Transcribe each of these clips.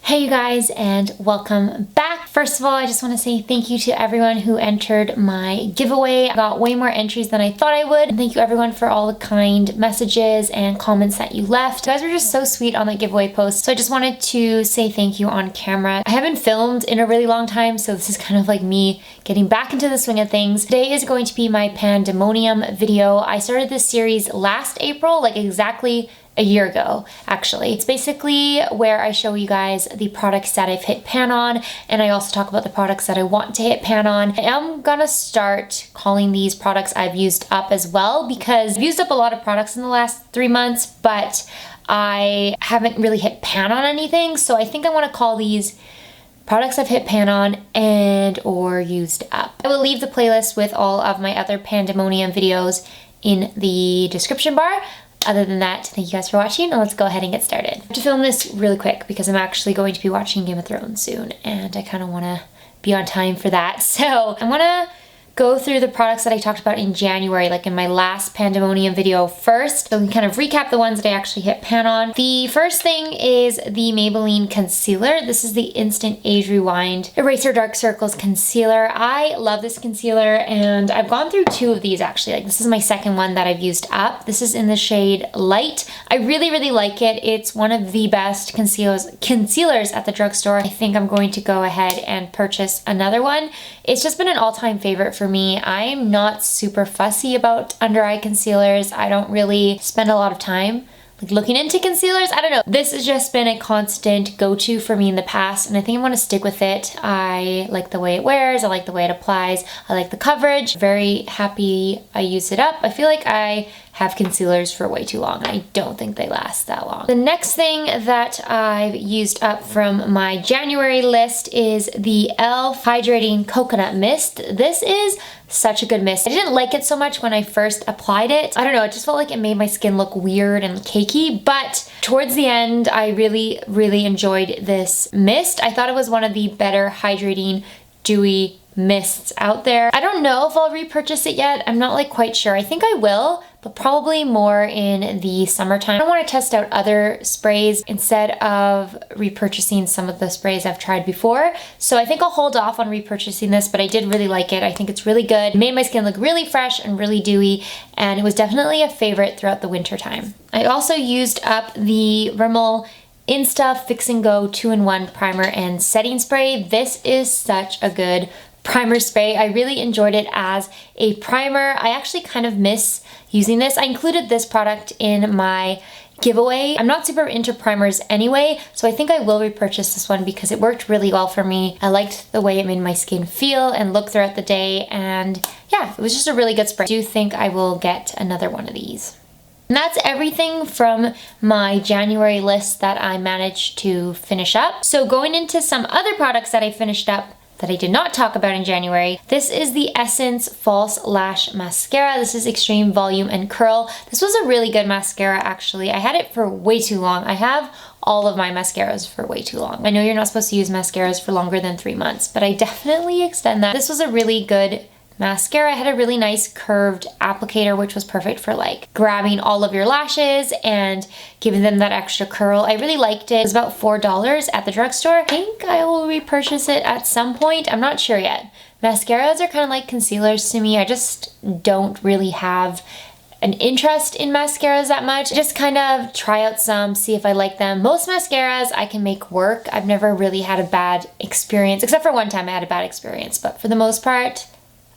Hey you guys, and welcome back. First of all, I just want to say thank you to everyone who entered my giveaway. I got way more entries than I thought I would. And thank you everyone for all the kind messages and comments that you left. You guys were just so sweet on that giveaway post. So I just wanted to say thank you on camera. I haven't filmed in a really long time, so this is kind of like me getting back into the swing of things. Today is going to be my Pan-demonium video. I started this series last April, like exactly a year ago, actually. It's basically where I show you guys the products that I've hit pan on, and I also talk about the products that I want to hit pan on. I am gonna start calling these products I've used up as well, because I've used up a lot of products in the last 3 months, but I haven't really hit pan on anything, so I think I wanna call these products I've hit pan on and or used up. I will leave the playlist with all of my other Pan-demonium videos in the description bar. Other than that, thank you guys for watching, and let's go ahead and get started. I have to film this really quick because I'm actually going to be watching Game of Thrones soon, and I kind of want to be on time for that. So I want to go through the products that I talked about in January, like in my last Pan-demonium video first, so we can kind of recap the ones that I actually hit pan on. The first thing is the Maybelline concealer. This is the Instant Age Rewind Eraser Dark Circles Concealer. I love this concealer, and I've gone through 2 of these actually. Like, this is my second one that I've used up. This is in the shade Light. I really, really like it. It's one of the best concealers at the drugstore. I think I'm going to go ahead and purchase another one. It's just been an all-time favorite for me. I'm not super fussy about under eye concealers. I don't really spend a lot of time like looking into concealers. I don't know. This has just been a constant go-to for me in the past, and I think I want to stick with it. I like the way it wears. I like the way it applies. I like the coverage. Very happy I used it up. I feel like I have concealers for way too long. I don't think they last that long. The next thing that I've used up from my January list is the e.l.f. Hydrating Coconut Mist. This is such a good mist. I didn't like it so much when I first applied it. I don't know, it just felt like it made my skin look weird and cakey, but towards the end, I really, really enjoyed this mist. I thought it was one of the better hydrating, dewy mists out there. I don't know if I'll repurchase it yet. I'm not like quite sure. I think I will, but probably more in the summertime. I want to test out other sprays instead of repurchasing some of the sprays I've tried before. So I think I'll hold off on repurchasing this, but I did really like it. I think it's really good. It made my skin look really fresh and really dewy, and it was definitely a favorite throughout the winter time. I also used up the Rimmel Insta Fix and Go 2-in-1 primer and setting spray. This is such a good primer spray. I really enjoyed it as a primer. I actually kind of miss using this. I included this product in my giveaway. I'm not super into primers anyway, so I think I will repurchase this one because it worked really well for me. I liked the way it made my skin feel and look throughout the day, and yeah, it was just a really good spray. I do think I will get another one of these. And that's everything from my January list that I managed to finish up. So going into some other products that I finished up that I did not talk about in January. This is the Essence False Lash Mascara. This is Extreme Volume and Curl. This was a really good mascara, actually. I had it for way too long. I have all of my mascaras for way too long. I know you're not supposed to use mascaras for longer than 3 months, but I definitely extend that. This was a really good mascara. It had a really nice curved applicator, which was perfect for like grabbing all of your lashes and giving them that extra curl. I really liked it. It was about $4 at the drugstore. I think I will repurchase it at some point. I'm not sure yet. Mascaras are kind of like concealers to me. I just don't really have an interest in mascaras that much. Just kind of try out some, see if I like them. Most mascaras I can make work. I've never really had a bad experience, except for one time I had a bad experience, but for the most part,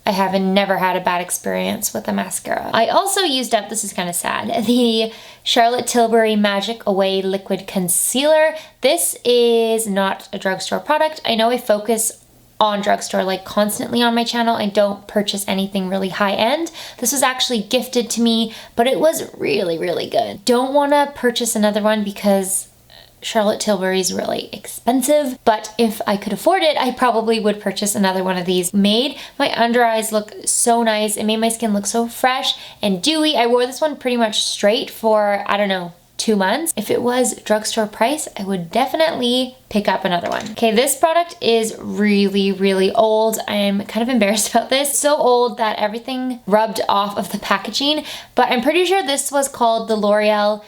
I haven't never had a bad experience with a mascara. I also used up, this is kind of sad, the Charlotte Tilbury Magic Away Liquid Concealer. This is not a drugstore product. I know I focus on drugstore like constantly on my channel. I don't purchase anything really high end. This was actually gifted to me, but it was really, really good. Don't want to purchase another one because Charlotte Tilbury is really expensive, but if I could afford it, I probably would purchase another one of these. Made my under eyes look so nice. It made my skin look so fresh and dewy. I wore this one pretty much straight for, I don't know, 2 months. If it was drugstore price, I would definitely pick up another one. Okay, this product is really, really old. I'm kind of embarrassed about this. So old that everything rubbed off of the packaging, but I'm pretty sure this was called the L'Oreal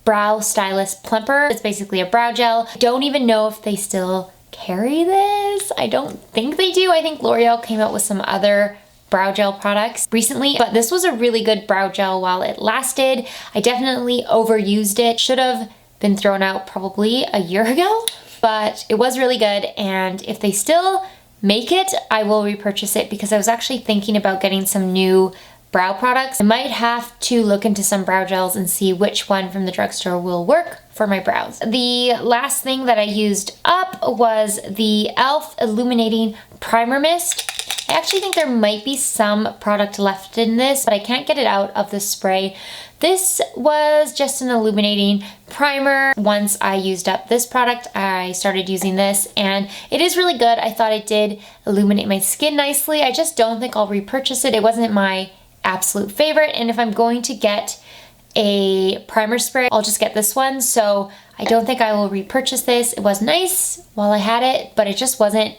Brow Stylist Plumper. It's basically a brow gel. Don't even know if they still carry this. I don't think they do. I think L'Oreal came out with some other brow gel products recently, but this was a really good brow gel while it lasted. I definitely overused it. Should have been thrown out probably a year ago, but it was really good. And if they still make it, I will repurchase it because I was actually thinking about getting some new brow products. I might have to look into some brow gels and see which one from the drugstore will work for my brows. The last thing that I used up was the e.l.f. Illuminating Primer Mist. I actually think there might be some product left in this, but I can't get it out of the spray. This was just an illuminating primer. Once I used up this product, I started using this and it is really good. I thought it did illuminate my skin nicely. I just don't think I'll repurchase it. It wasn't my absolute favorite, and if I'm going to get a primer spray, I'll just get this one. So I don't think I will repurchase this. It was nice while I had it, but it just wasn't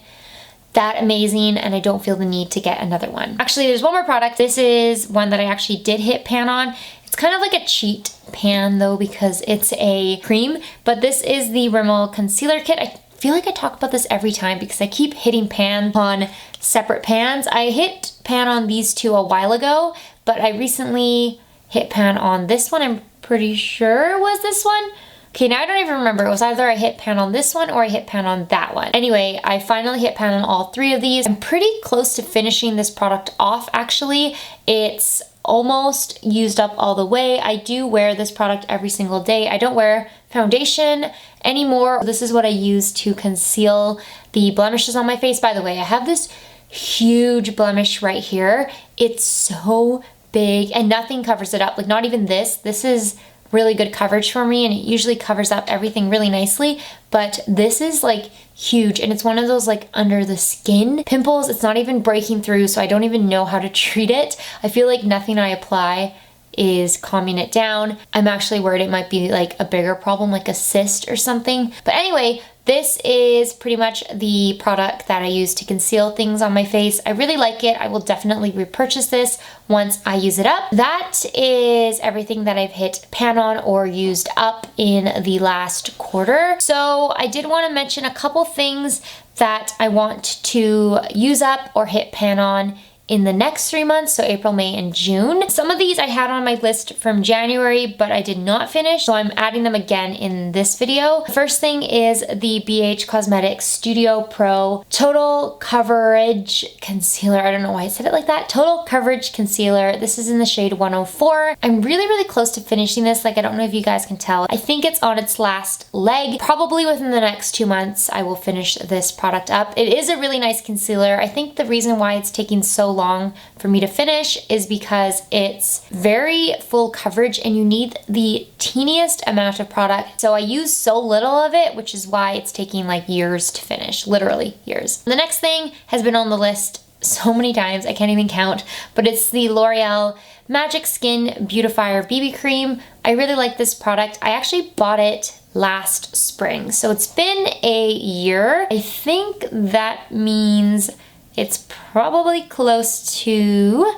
that amazing, and I don't feel the need to get another one. Actually, there's one more product. This is one that I actually did hit pan on. It's kind of like a cheat pan though because it's a cream, but this is the Rimmel Concealer Kit. I feel like I talk about this every time because I keep hitting pan on separate pans. I hit pan on these two a while ago, but I recently hit pan on this one. I'm pretty sure it was this one. Okay, now I don't even remember. It was either I hit pan on this one or I hit pan on that one. Anyway, I finally hit pan on all three of these. I'm pretty close to finishing this product off, actually. It's almost used up all the way. I do wear this product every single day. I don't wear foundation anymore. This is what I use to conceal the blemishes on my face. By the way, I have this huge blemish right here. It's so big and nothing covers it up. Like not even this. This is really good coverage for me and it usually covers up everything really nicely, but this is like huge and it's one of those like under the skin pimples. It's not even breaking through, so I don't even know how to treat it. I feel like nothing I apply is calming it down. I'm actually worried it might be like a bigger problem, like a cyst or something. But anyway, this is pretty much the product that I use to conceal things on my face. I really like it. I will definitely repurchase this once I use it up. That is everything that I've hit pan on or used up in the last quarter. So I did want to mention a couple things that I want to use up or hit pan on in the next 3 months, so April, May, and June. Some of these I had on my list from January, but I did not finish, so I'm adding them again in this video. The first thing is the BH Cosmetics Studio Pro Total Coverage Concealer. I don't know why I said it like that. Total Coverage Concealer. This is in the shade 104. I'm really, really close to finishing this. Like, I don't know if you guys can tell. I think it's on its last leg. Probably within the next 2 months, I will finish this product up. It is a really nice concealer. I think the reason why it's taking so long for me to finish is because it's very full coverage and you need the teeniest amount of product. So I use so little of it, which is why it's taking like years to finish, literally years. The next thing has been on the list so many times, I can't even count, but it's the L'Oreal Magic Skin Beautifier BB Cream. I really like this product. I actually bought it last spring, so it's been a year. I think that means it's probably close to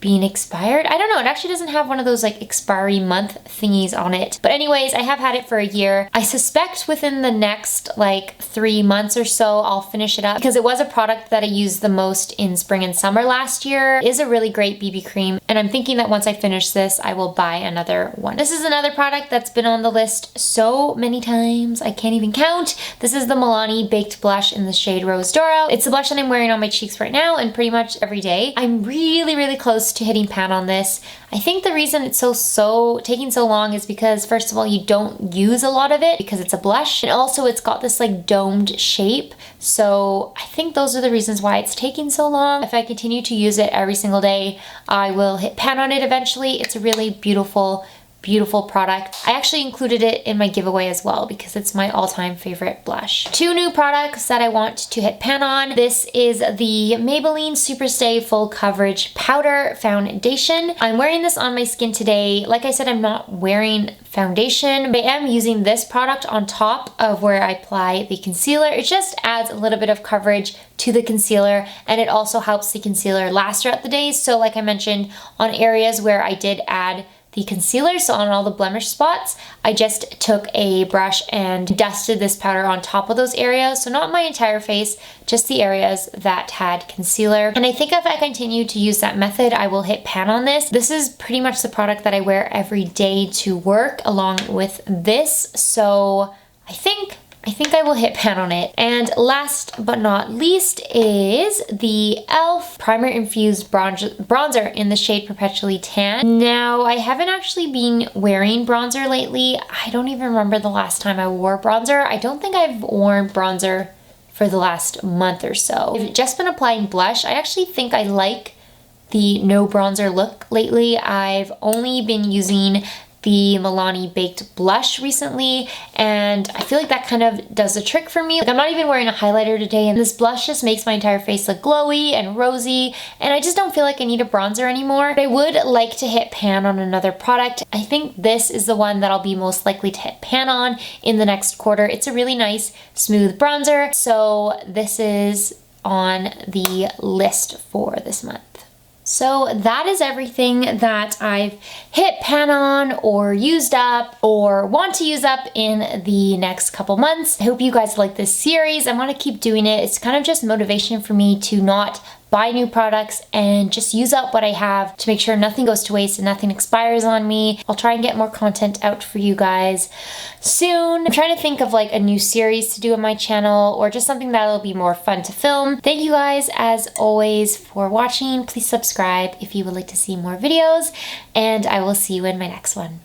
being expired. I don't know, it actually doesn't have one of those like expiry month thingies on it. But anyways, I have had it for a year. I suspect within the next like 3 months or so, I'll finish it up because it was a product that I used the most in spring and summer last year. It is a really great BB cream, and I'm thinking that once I finish this, I will buy another one. This is another product that's been on the list so many times, I can't even count. This is the Milani Baked Blush in the shade Rose Doro. It's the blush that I'm wearing on my cheeks right now and pretty much every day. I'm really, really close to hitting pan on this. I think the reason it's taking so long is because first of all, you don't use a lot of it because it's a blush, and also it's got this like domed shape. So I think those are the reasons why it's taking so long. If I continue to use it every single day, I will hit pan on it eventually. It's a really beautiful product. I actually included it in my giveaway as well because it's my all-time favorite blush. 2 new products that I want to hit pan on. This is the Maybelline Superstay Full Coverage Powder Foundation. I'm wearing this on my skin today. Like I said, I'm not wearing foundation, but I am using this product on top of where I apply the concealer. It just adds a little bit of coverage to the concealer, and it also helps the concealer last throughout the day. So like I mentioned, on areas where I did add the concealer, so on all the blemish spots, I just took a brush and dusted this powder on top of those areas. So not my entire face, just the areas that had concealer. And I think if I continue to use that method, I will hit pan on this. This is pretty much the product that I wear every day to work along with this. So I think I will hit pan on it. And last but not least is the e.l.f. Primer Infused Bronzer in the shade Perpetually Tan. Now, I haven't actually been wearing bronzer lately. I don't even remember the last time I wore bronzer. I don't think I've worn bronzer for the last month or so. I've just been applying blush. I actually think I like the no bronzer look lately. I've only been using the Milani Baked Blush recently, and I feel like that kind of does the trick for me. Like, I'm not even wearing a highlighter today, and this blush just makes my entire face look glowy and rosy, and I just don't feel like I need a bronzer anymore. But I would like to hit pan on another product. I think this is the one that I'll be most likely to hit pan on in the next quarter. It's a really nice, smooth bronzer, so this is on the list for this month. So that is everything that I've hit pan on or used up or want to use up in the next couple months. I hope you guys like this series. I want to keep doing it. It's kind of just motivation for me to not buy new products and just use up what I have to make sure nothing goes to waste and nothing expires on me. I'll try and get more content out for you guys soon. I'm trying to think of like a new series to do on my channel or just something that'll be more fun to film. Thank you guys as always for watching. Please subscribe if you would like to see more videos, and I will see you in my next one.